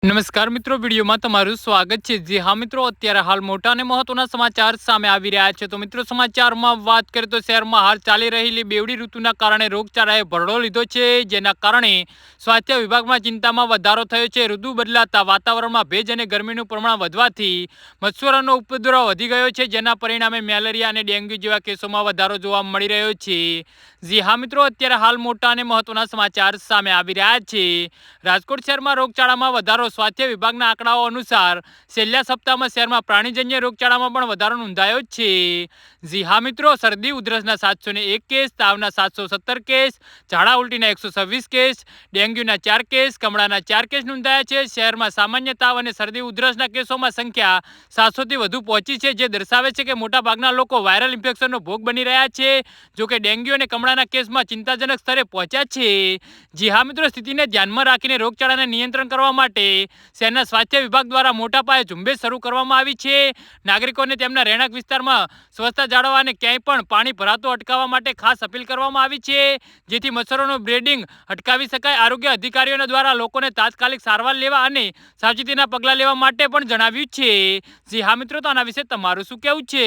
નમસ્કાર મિત્રો, વિડીયોમાં તમારું સ્વાગત છે। જી હા મિત્રો, અત્યારે હાલ મોટા અને મહત્વના સમાચાર સામે આવી રહ્યા છે। તો મિત્રો, સમાચારમાં વાત કરીએ તો શહેરમાં હાલ ચાલી રહેલી બેવડી ઋતુના કારણે રોગચાળાએ ભરડો લીધો છે, જેના કારણે સ્વાસ્થ્ય વિભાગમાં ચિંતામાં વધારો થયો છે। ઋતુ બદલાતા વાતાવરણમાં ભેજ અને ગરમીનું પ્રમાણ વધવાથી મચ્છરોનો ઉપદ્રવ વધી ગયો છે, જેના પરિણામે મેલેરિયા અને ડેન્ગ્યુ જેવા કેસોમાં વધારો જોવા મળી રહ્યો છે। જી હા મિત્રો, અત્યારે હાલ મોટા અને મહત્વના સમાચાર સામે આવી રહ્યા છે। રાજકોટ શહેરમાં રોગચાળામાં વધારો। સ્વાસ્થ્ય વિભાગના આંકડાઓ અનુસાર છેલ્લા સપ્તાહમાં શહેરમાં પ્રાણીજન્ય રોગચાળામાં પણ વધારો નોંધાયો છે। જી હા મિત્રો, શરદી ઉધરસના 701 કેસ, તાવના 717 કેસ, ઝાડા ઉલટીના 126 કેસ, ડેન્ગ્યુના 4 કેસ, કમળાના 4 કેસ નોંધાયા છે। શહેરમાં સામાન્ય તાવ અને શરદી ઉધરસના કેસોમાં સંખ્યા 700થી વધુ પહોંચી છે, જે દર્શાવે છે કે મોટાભાગના લોકો વાયરલ ઇન્ફેક્શનનો ભોગ બની રહ્યા છે। જોકે ડેન્ગ્યુ અને કમળાના કેસમાં ચિંતાજનક સ્તરે પહોંચ્યા છે। જી હા મિત્રો, સ્થિતિને ધ્યાનમાં રાખીને રોગચાળાને નિયંત્રણ કરવા માટે શહેરના સ્વાસ્થ્ય વિભાગ દ્વારા મોટા પાયે ઝુંબેશ શરૂ કરવામાં આવી છે। નાગરિકોને તેમના રહેણાંક વિસ્તારમાં સ્વચ્છતા જાળવવા અને ક્યાંય પણ પાણી ભરાતો અટકાવવા માટે ખાસ અપીલ કરવામાં આવી છે, જેથી મચ્છરોનું બ્રીડિંગ અટકાવી શકાય। આરોગ્ય અધિકારીઓ દ્વારા લોકોને તાત્કાલિક સારવાર લેવા અને સાવચેતીના પગલાં લેવા માટે પણ જણાવ્યું છે। જી હા મિત્રો, તો આના વિશે તમારું શું કહેવું છે?